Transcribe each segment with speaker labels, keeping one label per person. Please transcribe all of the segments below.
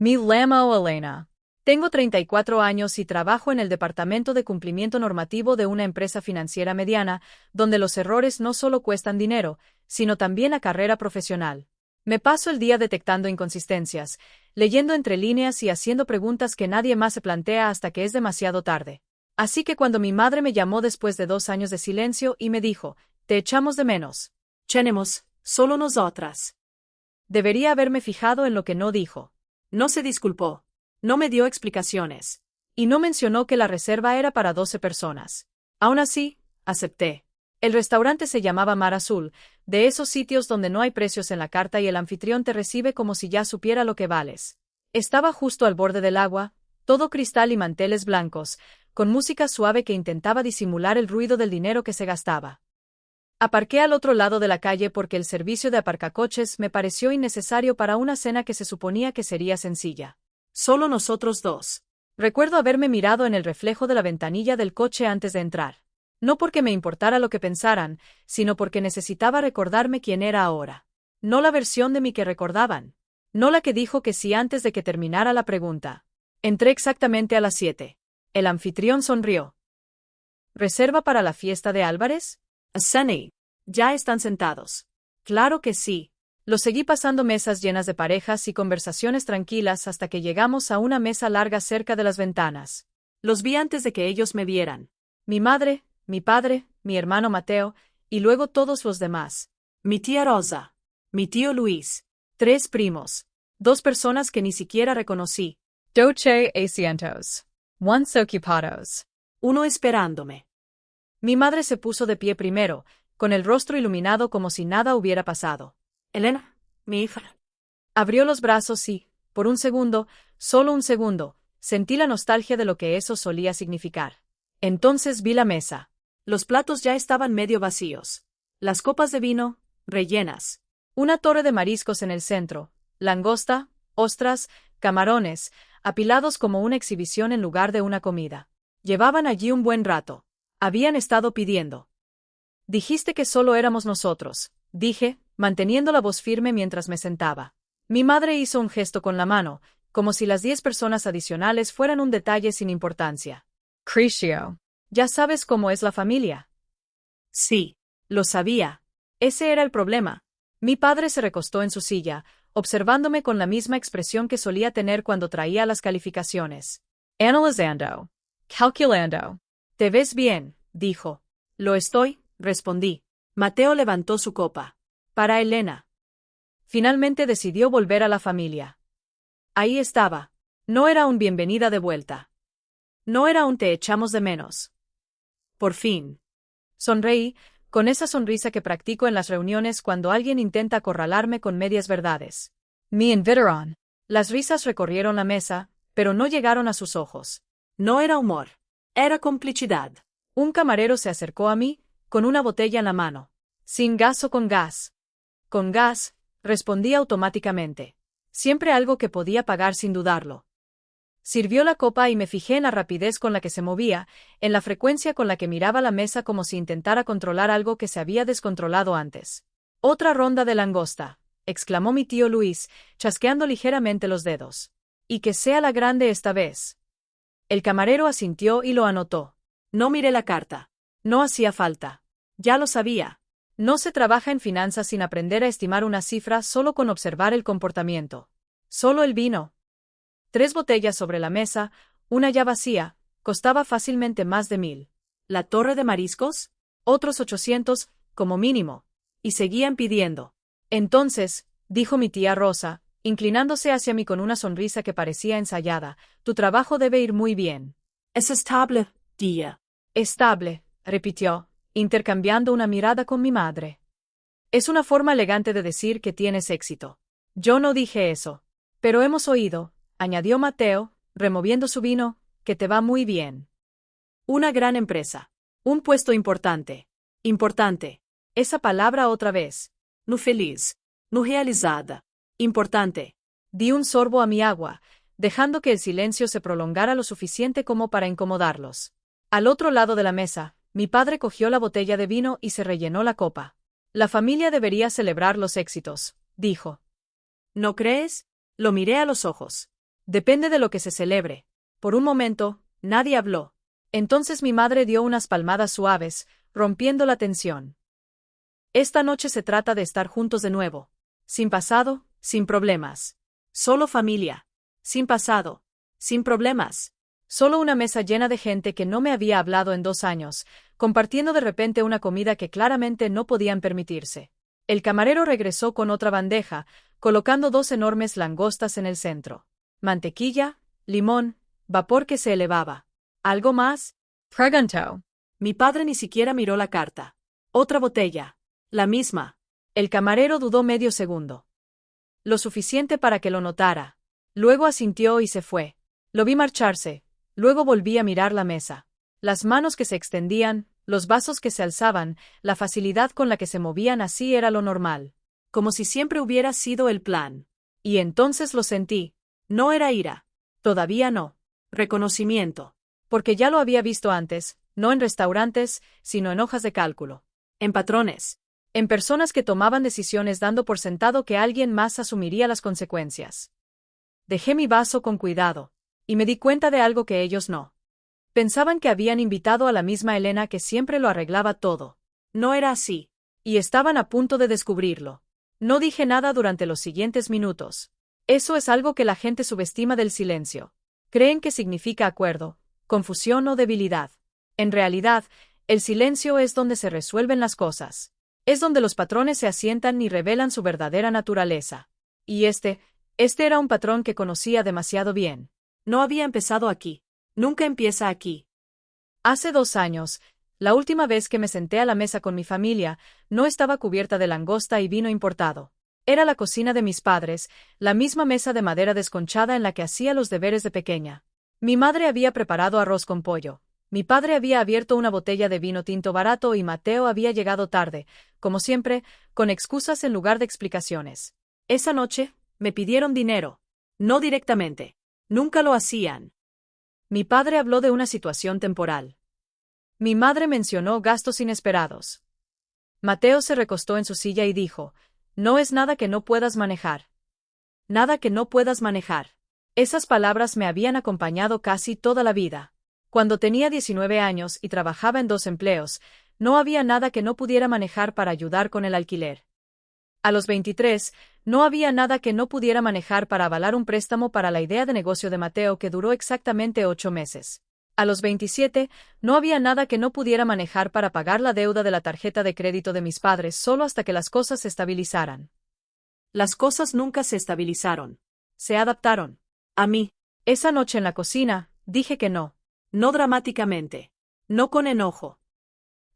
Speaker 1: Me llamo Elena. Tengo 34 años y trabajo en el departamento de cumplimiento normativo de una empresa financiera mediana, donde los errores no solo cuestan dinero, sino también la carrera profesional. Me paso el día detectando inconsistencias, leyendo entre líneas y haciendo preguntas que nadie más se plantea hasta que es demasiado tarde. Así que cuando mi madre me llamó después de 2 años de silencio y me dijo, «Te echamos de menos».
Speaker 2: Tenemos, solo nosotras.
Speaker 1: Debería haberme fijado en lo que no dijo.
Speaker 2: No se disculpó. No me dio explicaciones.
Speaker 1: Y no mencionó que la reserva era para 12 personas. Aún así, acepté. El restaurante se llamaba Mar Azul, de esos sitios donde no hay precios en la carta y el anfitrión te recibe como si ya supiera lo que vales. Estaba justo al borde del agua, todo cristal y manteles blancos, con música suave que intentaba disimular el ruido del dinero que se gastaba. Aparqué al otro lado de la calle porque el servicio de aparcacoches me pareció innecesario para una cena que se suponía que sería sencilla.
Speaker 2: Solo nosotros dos.
Speaker 1: Recuerdo haberme mirado en el reflejo de la ventanilla del coche antes de entrar. No porque me importara lo que pensaran, sino porque necesitaba recordarme quién era ahora. No la versión de mí que recordaban. No la que dijo que sí antes de que terminara la pregunta. Entré exactamente a las 7. El anfitrión sonrió. ¿Reserva para la fiesta de Álvarez?
Speaker 2: Sunny. Ya están sentados.
Speaker 1: Claro que sí. Lo seguí pasando mesas llenas de parejas y conversaciones tranquilas hasta que llegamos a una mesa larga cerca de las ventanas.
Speaker 2: Los vi antes de que ellos me vieran.
Speaker 1: Mi madre, mi padre, mi hermano Mateo, y luego todos los demás.
Speaker 2: Mi tía Rosa. Mi tío Luis.
Speaker 1: 3 primos. 2 personas que ni siquiera reconocí. 12 asientos. Once ocupados.
Speaker 2: Uno esperándome.
Speaker 1: Mi madre se puso de pie primero, con el rostro iluminado como si nada hubiera pasado.
Speaker 2: Elena, mi hija.
Speaker 1: Abrió los brazos y, por un segundo, solo un segundo, sentí la nostalgia de lo que eso solía significar. Entonces vi la mesa.
Speaker 2: Los platos ya estaban medio vacíos. Las copas de vino, rellenas.
Speaker 1: Una torre de mariscos en el centro, langosta, ostras, camarones, apilados como una exhibición en lugar de una comida. Llevaban allí un buen rato. Habían estado pidiendo. Dijiste que solo éramos nosotros, dije, manteniendo la voz firme mientras me sentaba. Mi madre hizo un gesto con la mano, como si las 10 personas adicionales fueran un detalle sin importancia. Crescio. Ya sabes cómo es la familia.
Speaker 2: Sí, lo sabía.
Speaker 1: Ese era el problema. Mi padre se recostó en su silla, observándome con la misma expresión que solía tener cuando traía las calificaciones. Analizando. Calculando. Te ves bien, dijo.
Speaker 2: Lo estoy, respondí. Mateo levantó su copa.
Speaker 1: Para Elena. Finalmente decidió volver a la familia. Ahí estaba. No era un bienvenida de vuelta. No era un te echamos de menos.
Speaker 2: Por fin.
Speaker 1: Sonreí, con esa sonrisa que practico en las reuniones cuando alguien intenta acorralarme con medias verdades. Me invitaron. Las risas recorrieron la mesa, pero no llegaron a sus ojos.
Speaker 2: No era humor. Era complicidad.
Speaker 1: Un camarero se acercó a mí, con una botella en la mano. ¿Sin gas o con gas? Con gas, respondí automáticamente. Siempre algo que podía pagar sin dudarlo. Sirvió la copa y me fijé en la rapidez con la que se movía, en la frecuencia con la que miraba la mesa como si intentara controlar algo que se había descontrolado antes. Otra ronda de langosta, exclamó mi tío Luis, chasqueando ligeramente los dedos. Y que sea la grande esta vez. El camarero asintió y lo anotó.
Speaker 2: No miré la carta.
Speaker 1: No hacía falta. Ya lo sabía. No se trabaja en finanzas sin aprender a estimar una cifra solo con observar el comportamiento. Solo el vino. 3 botellas sobre la mesa, una ya vacía, costaba fácilmente más de 1000.
Speaker 2: ¿La torre de mariscos?
Speaker 1: Otros 800, como mínimo. Y seguían pidiendo. Entonces, dijo mi tía Rosa, inclinándose hacia mí con una sonrisa que parecía ensayada, tu trabajo debe ir muy bien.
Speaker 2: Es estable, tía.
Speaker 1: Estable, repitió, intercambiando una mirada con mi madre. Es una forma elegante de decir que tienes éxito. Yo no dije eso. Pero hemos oído, añadió Mateo, removiendo su vino, que te va muy bien.
Speaker 2: Una gran empresa. Un puesto importante. Importante.
Speaker 1: Esa palabra otra vez.
Speaker 2: No feliz. No realizada. Importante.
Speaker 1: Di un sorbo a mi agua, dejando que el silencio se prolongara lo suficiente como para incomodarlos. Al otro lado de la mesa, mi padre cogió la botella de vino y se rellenó la copa. La familia debería celebrar los éxitos, dijo.
Speaker 2: ¿No crees? Lo miré a los ojos.
Speaker 1: Depende de lo que se celebre. Por un momento, nadie habló. Entonces mi madre dio unas palmadas suaves, rompiendo la tensión. Esta noche se trata de estar juntos de nuevo. Sin pasado, sin problemas. Solo familia. Sin pasado. Sin problemas. Solo una mesa llena de gente que no me había hablado en 2 años, compartiendo de repente una comida que claramente no podían permitirse. El camarero regresó con otra bandeja, colocando 2 enormes langostas en el centro. Mantequilla, limón, vapor que se elevaba. ¿Algo más? Preguntó.
Speaker 2: Mi padre ni siquiera miró la carta. Otra botella. La misma.
Speaker 1: El camarero dudó medio segundo. Lo suficiente para que lo notara. Luego asintió y se fue. Lo vi marcharse. Luego volví a mirar la mesa. Las manos que se extendían, los vasos que se alzaban, la facilidad con la que se movían, así era lo normal.
Speaker 2: Como si siempre hubiera sido el plan.
Speaker 1: Y entonces lo sentí.
Speaker 2: No era ira.
Speaker 1: Todavía no.
Speaker 2: Reconocimiento.
Speaker 1: Porque ya lo había visto antes, no en restaurantes, sino en hojas de cálculo.
Speaker 2: En patrones.
Speaker 1: En personas que tomaban decisiones dando por sentado que alguien más asumiría las consecuencias. Dejé mi vaso con cuidado. Y me di cuenta de algo que ellos no. Pensaban que habían invitado a la misma Elena que siempre lo arreglaba todo.
Speaker 2: No era así.
Speaker 1: Y estaban a punto de descubrirlo. No dije nada durante los siguientes minutos. Eso es algo que la gente subestima del silencio. Creen que significa acuerdo, confusión o debilidad. En realidad, el silencio es donde se resuelven las cosas. Es donde los patrones se asientan y revelan su verdadera naturaleza. Y este era un patrón que conocía demasiado bien.
Speaker 2: No había empezado aquí. Nunca empieza aquí.
Speaker 1: Hace 2 años, la última vez que me senté a la mesa con mi familia, no estaba cubierta de langosta y vino importado. Era la cocina de mis padres, la misma mesa de madera desconchada en la que hacía los deberes de pequeña. Mi madre había preparado arroz con pollo. Mi padre había abierto una botella de vino tinto barato y Mateo había llegado tarde, como siempre, con excusas en lugar de explicaciones.
Speaker 2: Esa noche, me pidieron dinero. No directamente. Nunca lo hacían.
Speaker 1: Mi padre habló de una situación temporal. Mi madre mencionó gastos inesperados. Mateo se recostó en su silla y dijo, no es nada que no puedas manejar.
Speaker 2: Nada que no puedas manejar.
Speaker 1: Esas palabras me habían acompañado casi toda la vida. Cuando tenía 19 años y trabajaba en 2 empleos, no había nada que no pudiera manejar para ayudar con el alquiler. A los 23, no había nada que no pudiera manejar para avalar un préstamo para la idea de negocio de Mateo que duró exactamente 8 meses. A los 27, no había nada que no pudiera manejar para pagar la deuda de la tarjeta de crédito de mis padres solo hasta que las cosas se estabilizaran.
Speaker 2: Las cosas nunca se estabilizaron.
Speaker 1: Se adaptaron.
Speaker 2: A mí.
Speaker 1: Esa noche en la cocina, dije que no.
Speaker 2: No dramáticamente. No con enojo.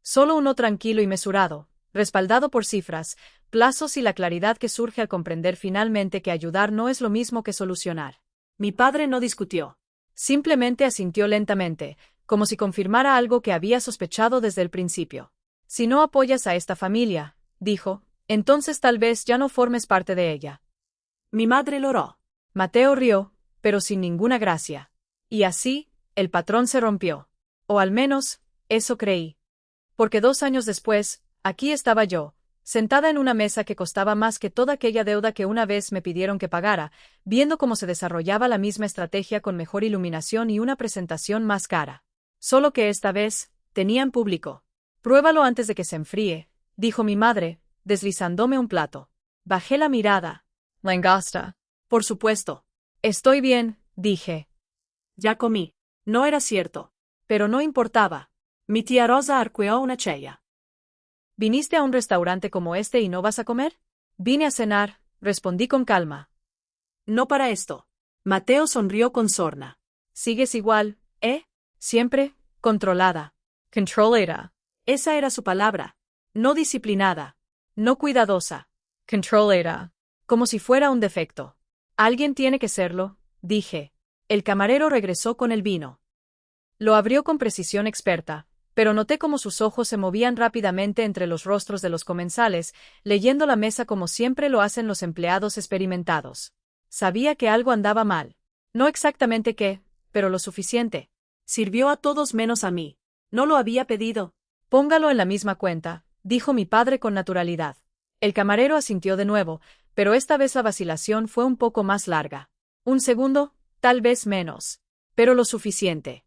Speaker 1: Solo uno tranquilo y mesurado, respaldado por cifras, plazos y la claridad que surge al comprender finalmente que ayudar no es lo mismo que solucionar.
Speaker 2: Mi padre no discutió.
Speaker 1: Simplemente asintió lentamente, como si confirmara algo que había sospechado desde el principio. Si no apoyas a esta familia, dijo, entonces tal vez ya no formes parte de ella.
Speaker 2: Mi madre lo oró.
Speaker 1: Mateo rió, pero sin ninguna gracia. Y así, el patrón se rompió. O al menos, eso creí. Porque 2 años después, aquí estaba yo, sentada en una mesa que costaba más que toda aquella deuda que una vez me pidieron que pagara, viendo cómo se desarrollaba la misma estrategia con mejor iluminación y una presentación más cara. Solo que esta vez, tenían público. Pruébalo antes de que se enfríe, dijo mi madre, deslizándome un plato. Bajé la mirada. Langosta.
Speaker 2: Por supuesto.
Speaker 1: Estoy bien, dije.
Speaker 2: Ya comí. No era cierto.
Speaker 1: Pero no importaba.
Speaker 2: Mi tía Rosa arcueó una cella.
Speaker 1: ¿Viniste a un restaurante como este y no vas a comer? Vine a cenar, respondí con calma.
Speaker 2: No para esto. Mateo sonrió con sorna.
Speaker 1: Sigues igual, ¿eh? Siempre, controlada. Controlera.
Speaker 2: Esa era su palabra.
Speaker 1: No disciplinada. No cuidadosa. Controlera. Como si fuera un defecto. Alguien tiene que serlo, dije. El camarero regresó con el vino. Lo abrió con precisión experta, pero noté cómo sus ojos se movían rápidamente entre los rostros de los comensales, leyendo la mesa como siempre lo hacen los empleados experimentados. Sabía que algo andaba mal. No exactamente qué, pero lo suficiente.
Speaker 2: Sirvió a todos menos a mí. No lo había pedido.
Speaker 1: Póngalo en la misma cuenta, dijo mi padre con naturalidad. El camarero asintió de nuevo, pero esta vez la vacilación fue un poco más larga. 1 segundo, Tal vez menos. Pero lo suficiente.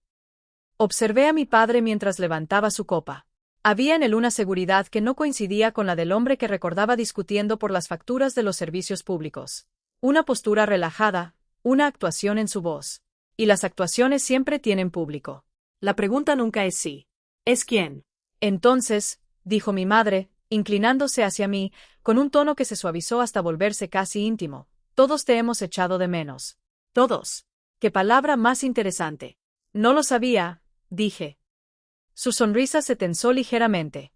Speaker 1: Observé a mi padre mientras levantaba su copa. Había en él una seguridad que no coincidía con la del hombre que recordaba discutiendo por las facturas de los servicios públicos. Una postura relajada, una actuación en su voz. Y las actuaciones siempre tienen público.
Speaker 2: La pregunta nunca es sí. ¿Es quién?
Speaker 1: Entonces, dijo mi madre, inclinándose hacia mí, con un tono que se suavizó hasta volverse casi íntimo. Todos te hemos echado de menos.
Speaker 2: Todos.
Speaker 1: ¡Qué palabra más interesante! No lo sabía, dije. Su sonrisa se tensó ligeramente.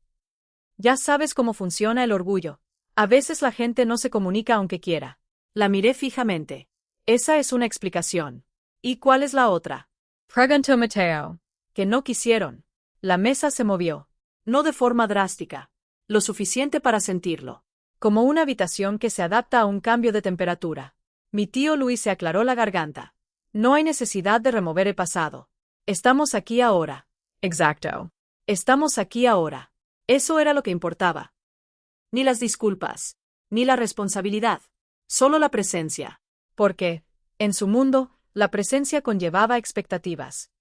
Speaker 1: Ya sabes cómo funciona el orgullo. A veces la gente no se comunica aunque quiera.
Speaker 2: La miré fijamente.
Speaker 1: Esa es una explicación. ¿Y cuál es la otra? Preguntó Mateo. Que no quisieron. La mesa se movió.
Speaker 2: No de forma drástica. Lo suficiente para sentirlo.
Speaker 1: Como una habitación que se adapta a un cambio de temperatura. Mi tío Luis se aclaró la garganta. No hay necesidad de remover el pasado. Estamos aquí ahora. Exacto. Estamos aquí ahora.
Speaker 2: Eso era lo que importaba. Ni las disculpas, ni la responsabilidad. Solo la presencia.
Speaker 1: Porque, en su mundo, la presencia conllevaba expectativas.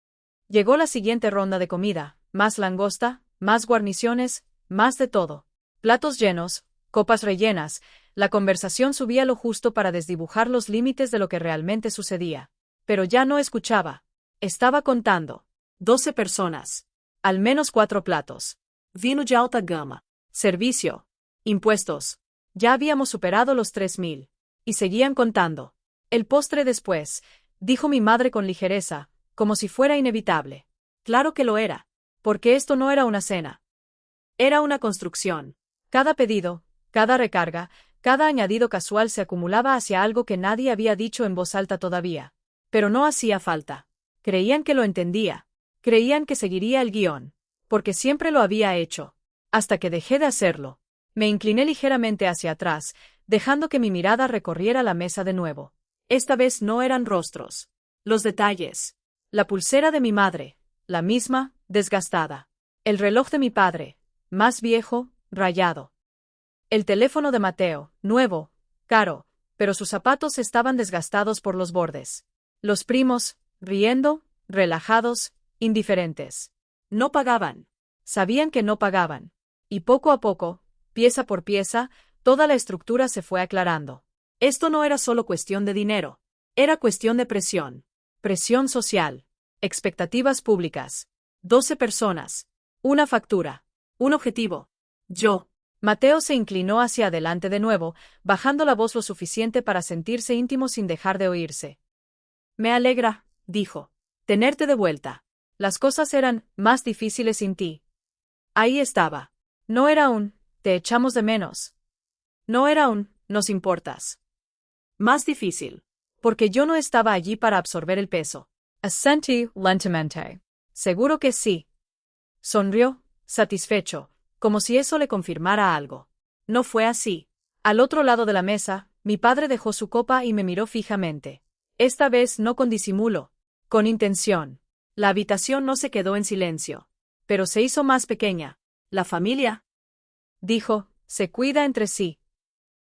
Speaker 1: Llegó la siguiente ronda de comida, más langosta, más guarniciones, más de todo. Platos llenos, copas rellenas, la conversación subía lo justo para desdibujar los límites de lo que realmente sucedía. Pero ya no escuchaba. Estaba contando.
Speaker 2: 12 personas.
Speaker 1: Al menos 4 platos.
Speaker 2: Vino de alta gama.
Speaker 1: Servicio. Impuestos. Ya habíamos superado los 3.000. Y seguían contando. El postre después, dijo mi madre con ligereza, como si fuera inevitable.
Speaker 2: Claro que lo era.
Speaker 1: Porque esto no era una cena.
Speaker 2: Era una construcción.
Speaker 1: Cada pedido, cada recarga, cada añadido casual se acumulaba hacia algo que nadie había dicho en voz alta todavía. Pero no hacía falta. Creían que lo entendía. Creían que seguiría el guión. Porque siempre lo había hecho. Hasta que dejé de hacerlo. Me incliné ligeramente hacia atrás, dejando que mi mirada recorriera la mesa de nuevo.
Speaker 2: Esta vez no eran rostros. Los detalles.
Speaker 1: La pulsera de mi madre, la misma, desgastada. El reloj de mi padre, más viejo, rayado. El teléfono de Mateo, nuevo, caro, pero sus zapatos estaban desgastados por los bordes. Los primos, riendo, relajados, indiferentes.
Speaker 2: No pagaban.
Speaker 1: Sabían que no pagaban. Y poco a poco, pieza por pieza, toda la estructura se fue aclarando.
Speaker 2: Esto no era solo cuestión de dinero. Era cuestión de presión.
Speaker 1: Presión social. Expectativas públicas. 12 personas. Una factura.
Speaker 2: Un objetivo. Yo.
Speaker 1: Mateo se inclinó hacia adelante de nuevo, bajando la voz lo suficiente para sentirse íntimo sin dejar de oírse.
Speaker 2: Me alegra, dijo, tenerte de vuelta.
Speaker 1: Las cosas eran más difíciles sin ti. Ahí estaba. No era un, te echamos de menos. No era un, nos importas.
Speaker 2: Más difícil.
Speaker 1: Porque yo no estaba allí para absorber el peso. Asentí lentamente. Seguro que sí. Sonrió, satisfecho, como si eso le confirmara algo. No fue así. Al otro lado de la mesa, mi padre dejó su copa y me miró fijamente. Esta vez no con disimulo, con intención. La habitación no se quedó en silencio, pero se hizo más pequeña.
Speaker 2: La familia,
Speaker 1: dijo, se cuida entre sí.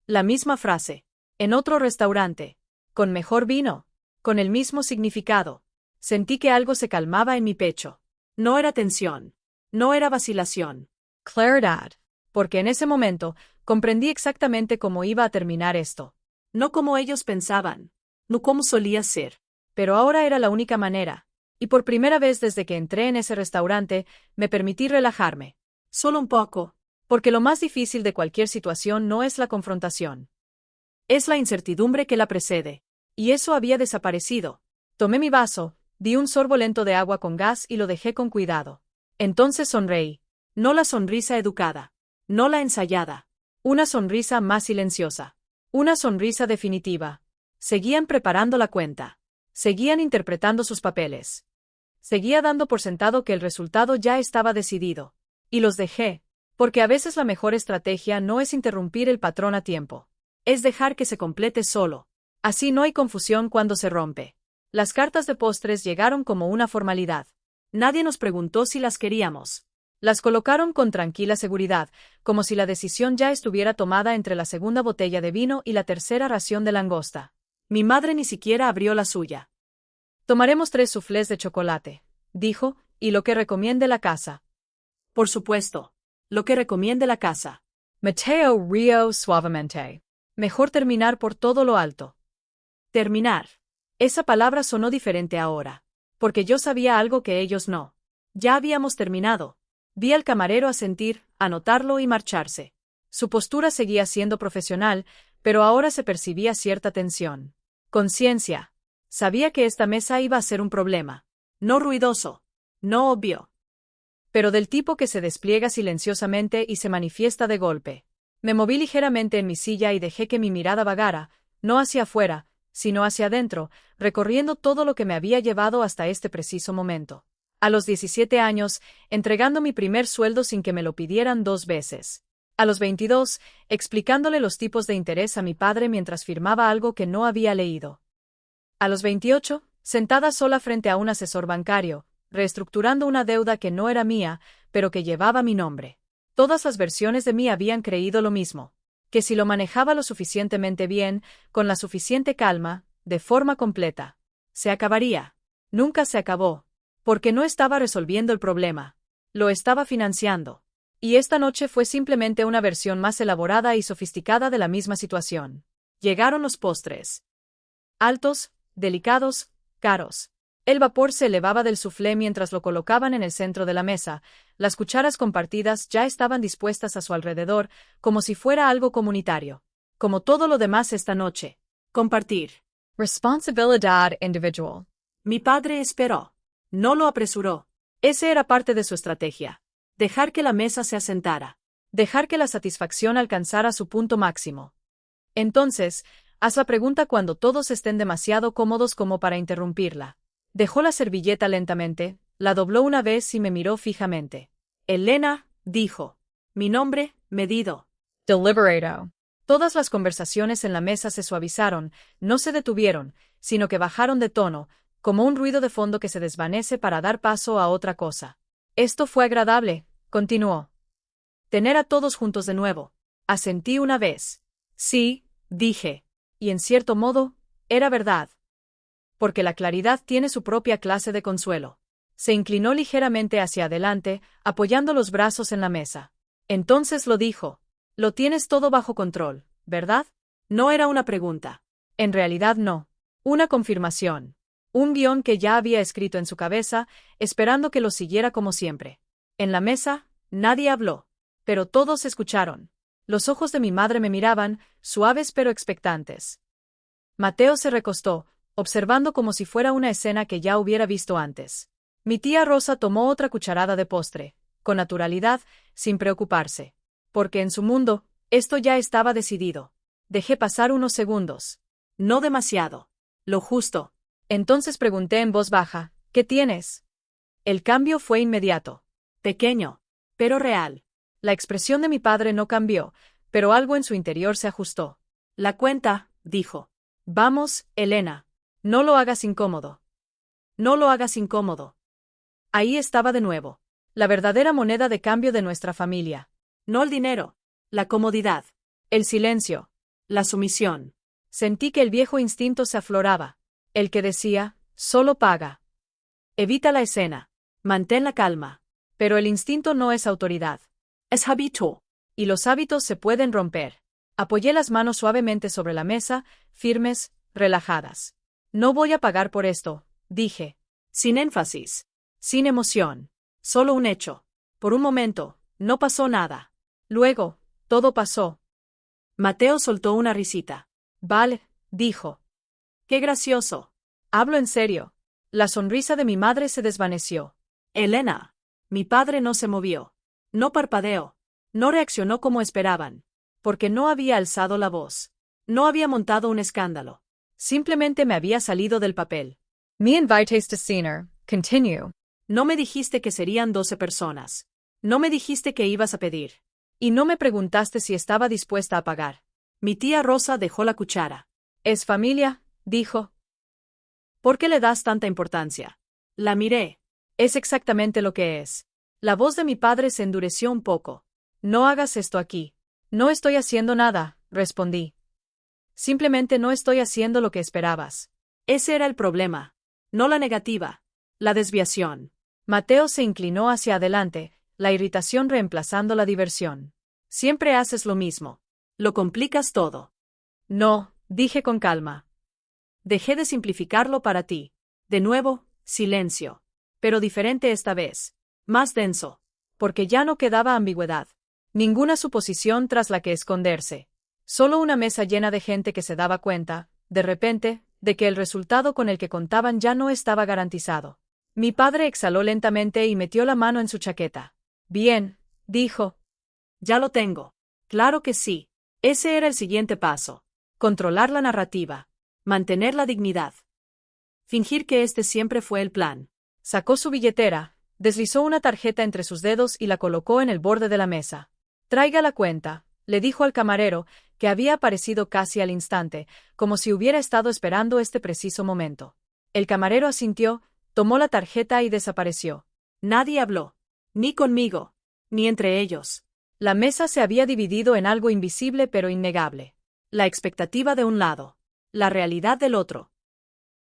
Speaker 1: La misma frase, en otro restaurante, con mejor vino, con el mismo significado. Sentí que algo se calmaba en mi pecho.
Speaker 2: No era tensión, no era vacilación.
Speaker 1: Claridad, porque en ese momento comprendí exactamente cómo iba a terminar esto.
Speaker 2: No como ellos pensaban, no como solía ser.
Speaker 1: Pero ahora era la única manera, y por primera vez desde que entré en ese restaurante, me permití relajarme.
Speaker 2: Solo un poco.
Speaker 1: Porque lo más difícil de cualquier situación no es la confrontación. Es la incertidumbre que la precede. Y eso había desaparecido. Tomé mi vaso, di un sorbo lento de agua con gas y lo dejé con cuidado. Entonces sonreí.
Speaker 2: No la sonrisa educada. No la ensayada.
Speaker 1: Una sonrisa más silenciosa. Una sonrisa definitiva. Seguían preparando la cuenta. Seguían interpretando sus papeles. Seguía dando por sentado que el resultado ya estaba decidido. Y los dejé. Porque a veces la mejor estrategia no es interrumpir el patrón a tiempo. Es dejar que se complete solo. Así no hay confusión cuando se rompe. Las cartas de postres llegaron como una formalidad.
Speaker 2: Nadie nos preguntó si las queríamos.
Speaker 1: Las colocaron con tranquila seguridad, como si la decisión ya estuviera tomada entre la segunda botella de vino y la tercera ración de langosta.
Speaker 2: Mi madre ni siquiera abrió la suya.
Speaker 1: Tomaremos 3 soufflés de chocolate, dijo, y lo que recomiende la casa.
Speaker 2: Por supuesto. Lo que recomiende la casa.
Speaker 1: Mateo rió suavemente. Mejor terminar por todo lo alto.
Speaker 2: Terminar. Esa palabra sonó diferente ahora. Porque yo sabía algo que ellos no. Ya habíamos terminado. Vi al camarero asentir, anotarlo y marcharse. Su postura seguía siendo profesional, pero ahora se percibía cierta tensión. Conciencia. Sabía que esta mesa iba a ser un problema. No ruidoso. No obvio. Pero del tipo que se despliega silenciosamente y se manifiesta de golpe. Me moví ligeramente en mi silla y dejé que mi mirada vagara, no hacia afuera, sino hacia adentro, recorriendo todo lo que me había llevado hasta este preciso momento. A los 17 años, entregando mi primer sueldo sin que me lo pidieran 2 veces. A los 22, explicándole los tipos de interés a mi padre mientras firmaba algo que no había leído. A los 28, sentada sola frente a un asesor bancario, reestructurando una deuda que no era mía, pero que llevaba mi nombre. Todas las versiones de mí habían creído lo mismo, que si lo manejaba lo suficientemente bien, con la suficiente calma, de forma completa, se acabaría. Nunca se acabó, porque no estaba resolviendo el problema, lo estaba financiando. Y esta noche fue simplemente una versión más elaborada y sofisticada de la misma situación. Llegaron los postres. Altos, delicados, caros. El vapor se elevaba del soufflé mientras lo colocaban en el centro de la mesa, las cucharas compartidas ya estaban dispuestas a su alrededor, como si fuera algo comunitario. Como todo lo demás esta noche. Compartir.
Speaker 1: Responsabilidad individual.
Speaker 2: Mi padre esperó. No lo apresuró. Ese era parte de su estrategia. Dejar que la mesa se asentara. Dejar que la satisfacción alcanzara su punto máximo. Entonces, haz la pregunta cuando todos estén demasiado cómodos como para interrumpirla. Dejó la servilleta lentamente, la dobló una vez y me miró fijamente. Elena, dijo. Mi nombre, medido.
Speaker 1: Deliberato.
Speaker 2: Todas las conversaciones en la mesa se suavizaron, no se detuvieron, sino que bajaron de tono, como un ruido de fondo que se desvanece para dar paso a otra cosa. Esto fue agradable, continuó. Tener a todos juntos de nuevo. Asentí una vez. Sí, dije. Y en cierto modo, era verdad. Porque la claridad tiene su propia clase de consuelo. Se inclinó ligeramente hacia adelante, apoyando los brazos en la mesa. Entonces lo dijo. Lo tienes todo bajo control, ¿verdad? No era una pregunta. En realidad no. Una confirmación. Un guión que ya había escrito en su cabeza, esperando que lo siguiera como siempre. En la mesa, nadie habló. Pero todos escucharon. Los ojos de mi madre me miraban, suaves pero expectantes. Mateo se recostó, observando como si fuera una escena que ya hubiera visto antes. Mi tía Rosa tomó otra cucharada de postre, con naturalidad, sin preocuparse. Porque en su mundo, esto ya estaba decidido. Dejé pasar unos segundos. No demasiado. Lo justo. Entonces pregunté en voz baja, ¿qué tienes? El cambio fue inmediato. Pequeño, pero real. La expresión de mi padre no cambió, pero algo en su interior se ajustó. La cuenta, dijo. Vamos, Elena. No lo hagas incómodo. No lo hagas incómodo. Ahí estaba de nuevo. La verdadera moneda de cambio de nuestra familia. No el dinero. La comodidad. El silencio. La sumisión. Sentí que el viejo instinto se afloraba. El que decía, solo paga. Evita la escena. Mantén la calma. Pero el instinto no es autoridad. Es hábito. Y los hábitos se pueden romper. Apoyé las manos suavemente sobre la mesa, firmes, relajadas. No voy a pagar por esto, dije. Sin énfasis. Sin emoción. Solo un hecho. Por un momento, no pasó nada. Luego, todo pasó. Mateo soltó una risita. Vale, dijo. Qué gracioso. Hablo en serio. La sonrisa de mi madre se desvaneció. Elena. Mi padre no se movió. No parpadeó. No reaccionó como esperaban. Porque no había alzado la voz. No había montado un escándalo. Simplemente me había salido del papel.
Speaker 1: Me invitaste a cenar, continue.
Speaker 2: No me dijiste que serían 12 personas. No me dijiste que ibas a pedir. Y no me preguntaste si estaba dispuesta a pagar. Mi tía Rosa dejó la cuchara. Es familia, dijo. ¿Por qué le das tanta importancia? La miré. Es exactamente lo que es. La voz de mi padre se endureció un poco. No hagas esto aquí. No estoy haciendo nada, respondí. Simplemente no estoy haciendo lo que esperabas. Ese era el problema.
Speaker 1: No la negativa. La desviación.
Speaker 2: Mateo se inclinó hacia adelante, la irritación reemplazando la diversión.
Speaker 1: Siempre haces lo mismo. Lo complicas todo.
Speaker 2: No, dije con calma.
Speaker 1: Dejé de simplificarlo para ti. De nuevo, silencio. Pero diferente esta vez. Más denso.
Speaker 2: Porque ya no quedaba ambigüedad. Ninguna suposición tras la que esconderse. Solo una mesa llena de gente que se daba cuenta, de repente, de que el resultado con el que contaban ya no estaba garantizado. Mi padre exhaló lentamente y metió la mano en su chaqueta. Bien, dijo.
Speaker 1: Ya lo tengo. Claro que sí. Ese era el siguiente paso. Controlar la narrativa. Mantener la dignidad. Fingir que este siempre fue el plan.
Speaker 2: Sacó su billetera, deslizó una tarjeta entre sus dedos y la colocó en el borde de la mesa. Traiga la cuenta, le dijo al camarero, que había aparecido casi al instante, como si hubiera estado esperando este preciso momento. El camarero asintió, tomó la tarjeta y desapareció.
Speaker 1: Nadie habló. Ni conmigo, ni entre ellos.
Speaker 2: La mesa se había dividido en algo invisible pero innegable.
Speaker 1: La expectativa de un lado. La realidad del otro.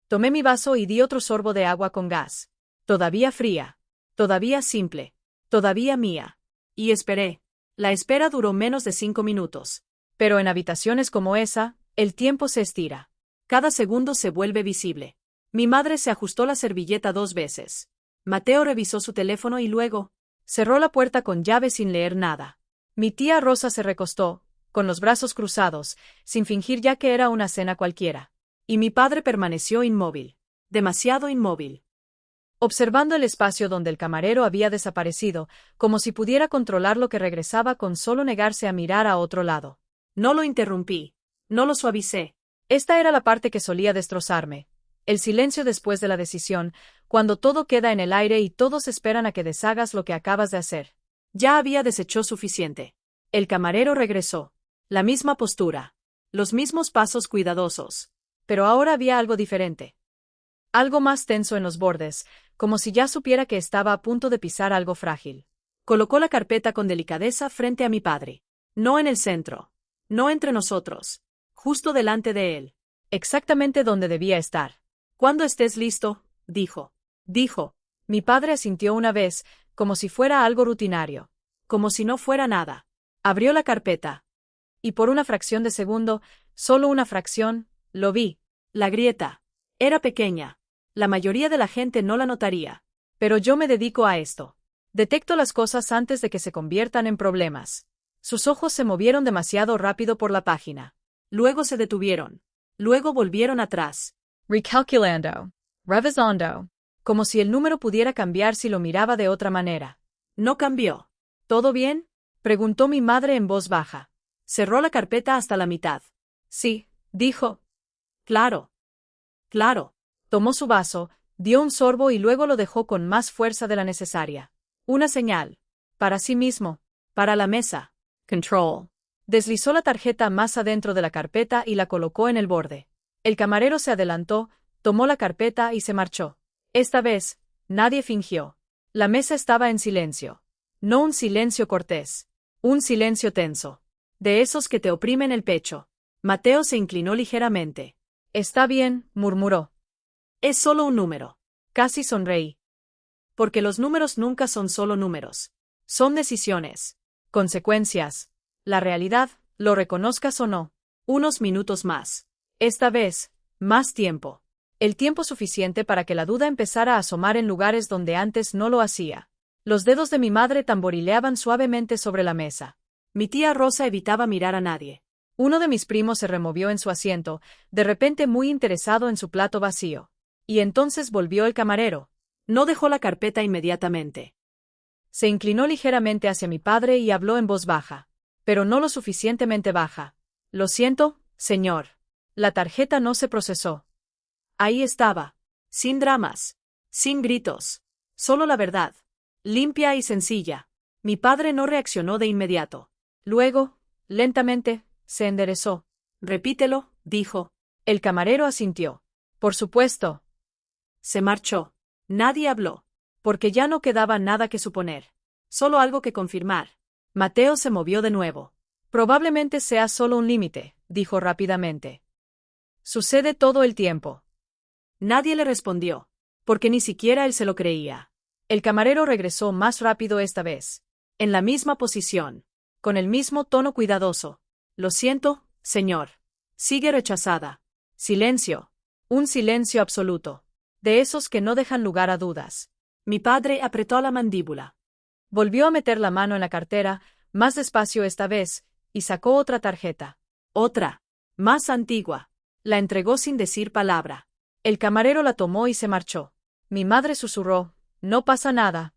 Speaker 2: Tomé mi vaso y di otro sorbo de agua con gas. Todavía fría.
Speaker 1: Todavía simple. Todavía mía. Y esperé. La espera duró menos de 5 minutos.
Speaker 2: Pero en habitaciones como esa, el tiempo se estira.
Speaker 1: Cada segundo se vuelve visible. Mi madre se ajustó la servilleta 2 veces. Mateo revisó su teléfono y luego
Speaker 2: cerró la puerta con llave sin leer nada. Mi tía Rosa se recostó, con los brazos cruzados, sin fingir ya que era una cena cualquiera.
Speaker 1: Y mi padre permaneció inmóvil. Demasiado inmóvil.
Speaker 2: Observando el espacio donde el camarero había desaparecido, como si pudiera controlar lo que regresaba con solo negarse a mirar a otro lado.
Speaker 1: No lo interrumpí. No lo suavicé.
Speaker 2: Esta era la parte que solía destrozarme. El silencio después de la decisión, cuando todo queda en el aire y todos esperan a que deshagas lo que acabas de hacer.
Speaker 1: Ya había deshecho suficiente. El camarero regresó. La misma postura. Los mismos pasos cuidadosos.
Speaker 2: Pero ahora había algo diferente. Algo más tenso en los bordes, como si ya supiera que estaba a punto de pisar algo frágil.
Speaker 1: Colocó la carpeta con delicadeza frente a mi padre. No en el centro. No entre nosotros. Justo delante de él.
Speaker 2: Exactamente donde debía estar.
Speaker 1: Cuando estés listo, dijo. Dijo.
Speaker 2: Mi padre asintió una vez, como si fuera algo rutinario.
Speaker 1: Como si no fuera nada. Abrió la carpeta.
Speaker 2: Y por una fracción de segundo, solo una fracción, lo vi.
Speaker 1: La grieta. Era pequeña. La mayoría de la gente no la notaría.
Speaker 2: Pero yo me dedico a esto. Detecto las cosas antes de que se conviertan en problemas. Sus ojos se movieron demasiado rápido por la página.
Speaker 1: Luego se detuvieron. Luego volvieron atrás.
Speaker 2: Recalculando. Revisando. Como si el número pudiera cambiar si lo miraba de otra manera.
Speaker 1: No cambió.
Speaker 2: ¿Todo bien?, preguntó mi madre en voz baja.
Speaker 1: Cerró la carpeta hasta la mitad.
Speaker 2: Sí, dijo.
Speaker 1: Claro. Claro.
Speaker 2: Tomó su vaso, dio un sorbo y luego lo dejó con más fuerza de la necesaria. Una señal. Para sí mismo.
Speaker 1: Para la mesa. Control.
Speaker 2: Deslizó la tarjeta más adentro de la carpeta y la colocó en el borde. El camarero se adelantó, tomó la carpeta y se marchó. Esta vez, nadie fingió. La mesa estaba en silencio. No un silencio cortés. Un silencio tenso.
Speaker 1: De esos que te oprimen el pecho. Mateo se inclinó ligeramente.
Speaker 2: Está bien, murmuró.
Speaker 1: Es solo un número.
Speaker 2: Casi sonreí.
Speaker 1: Porque los números nunca son solo números. Son decisiones.
Speaker 2: Consecuencias. La realidad, lo reconozcas o no.
Speaker 1: Unos minutos más.
Speaker 2: Esta vez, más tiempo. El tiempo suficiente para que la duda empezara a asomar en lugares donde antes no lo hacía. Los dedos de mi madre tamborileaban suavemente sobre la mesa.
Speaker 1: Mi tía Rosa evitaba mirar a nadie.
Speaker 2: Uno de mis primos se removió en su asiento, de repente muy interesado en su plato vacío. Y entonces volvió el camarero.
Speaker 1: No dejó la carpeta inmediatamente.
Speaker 2: Se inclinó ligeramente hacia mi padre y habló en voz baja. Pero no lo suficientemente baja. Lo siento, señor. La tarjeta no se procesó.
Speaker 1: Ahí estaba. Sin dramas. Sin gritos. Solo la verdad. Limpia y sencilla. Mi padre no reaccionó de inmediato.
Speaker 2: Luego, lentamente, se enderezó.
Speaker 1: Repítelo, dijo.
Speaker 2: El camarero asintió. Por supuesto.
Speaker 1: Se marchó. Nadie habló.
Speaker 2: Porque ya no quedaba nada que suponer.
Speaker 1: Solo algo que confirmar. Mateo se movió de nuevo.
Speaker 2: Probablemente sea solo un límite, dijo rápidamente. Sucede todo el tiempo.
Speaker 1: Nadie le respondió. porque ni siquiera él se lo creía. El camarero regresó más rápido esta vez. En la misma posición. Con el mismo tono cuidadoso. Lo siento, señor. Sigue rechazada. Silencio. Un silencio absoluto. De esos que no dejan lugar a dudas. Mi padre apretó la mandíbula. Volvió a meter la mano en la cartera, más despacio esta vez, y sacó otra tarjeta. Otra. Más antigua. La entregó sin decir palabra. El camarero la tomó y se marchó. Mi madre susurró, no pasa nada.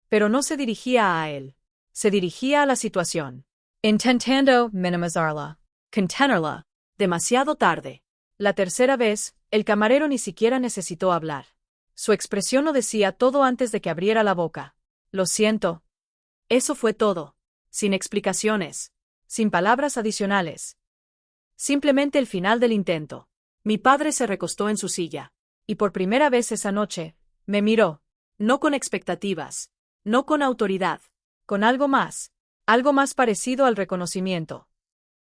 Speaker 1: Pero no se dirigía a él. Se dirigía a la situación. Intentando minimizarla. Contenerla. Demasiado tarde. La tercera vez, el camarero ni siquiera necesitó hablar. Su expresión lo decía todo antes de que abriera la boca. Lo siento. Eso fue todo. Sin explicaciones. Sin palabras adicionales. Simplemente el final del intento. Mi padre se recostó en su silla. Y por primera vez esa noche, me miró. No con expectativas. No con autoridad. Con algo más. Algo más parecido al reconocimiento.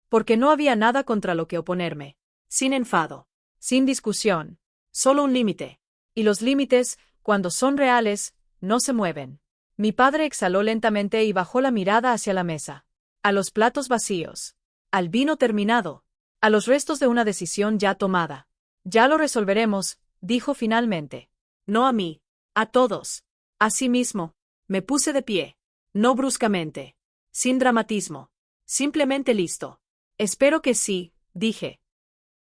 Speaker 1: Porque no había nada contra lo que oponerme. Sin enfado. Sin discusión. Solo un límite. Y los límites, cuando son reales, no se mueven. Mi padre exhaló lentamente y bajó la mirada hacia la mesa. A los platos vacíos. Al vino terminado. A los restos de una decisión ya tomada. Ya lo resolveremos, dijo finalmente. No a mí. A todos. Asimismo. Me puse de pie. No bruscamente. Sin dramatismo. Simplemente listo. Espero que sí, dije.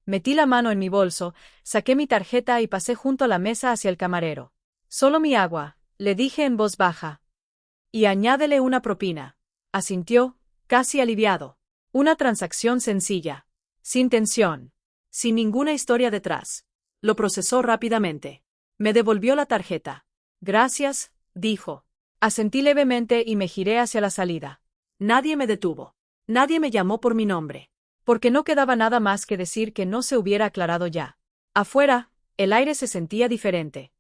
Speaker 1: Metí la mano en mi bolso, saqué mi tarjeta y pasé junto a la mesa hacia el camarero. Solo mi agua, le dije en voz baja. Y añádele una propina. Asintió, casi aliviado. Una transacción sencilla. Sin tensión. Sin ninguna historia detrás. Lo procesó rápidamente. Me devolvió la tarjeta. Gracias, dijo. Asentí levemente y me giré hacia la salida. Nadie me detuvo. Nadie me llamó por mi nombre. Porque no quedaba nada más que decir que no se hubiera aclarado ya. Afuera, el aire se sentía diferente.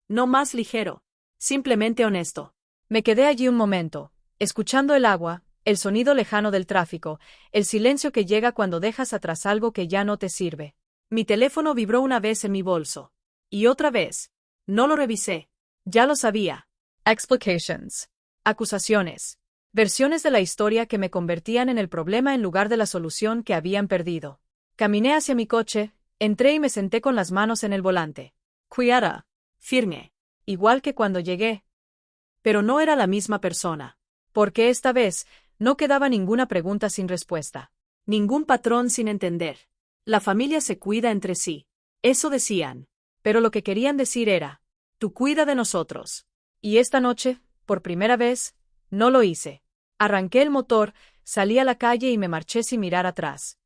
Speaker 1: No más ligero. Simplemente honesto. Me quedé allí un momento, escuchando el agua, el sonido lejano del tráfico, el silencio que llega cuando dejas atrás algo que ya no te sirve. Mi teléfono vibró una vez en mi bolso. Y otra vez. No lo revisé. Ya lo sabía. Explications. Acusaciones. Versiones de la historia que me convertían en el problema en lugar de la solución que habían perdido. Caminé hacia mi coche, entré y me senté con las manos en el volante. Quieta. Firme. Igual que cuando llegué. Pero no era la misma persona. Porque esta vez, no quedaba ninguna pregunta sin respuesta. Ningún patrón sin entender. La familia se cuida entre sí. Eso decían. Pero lo que querían decir era, tú cuida de nosotros. Y esta noche, por primera vez, no lo hice. Arranqué el motor, salí a la calle y me marché sin mirar atrás.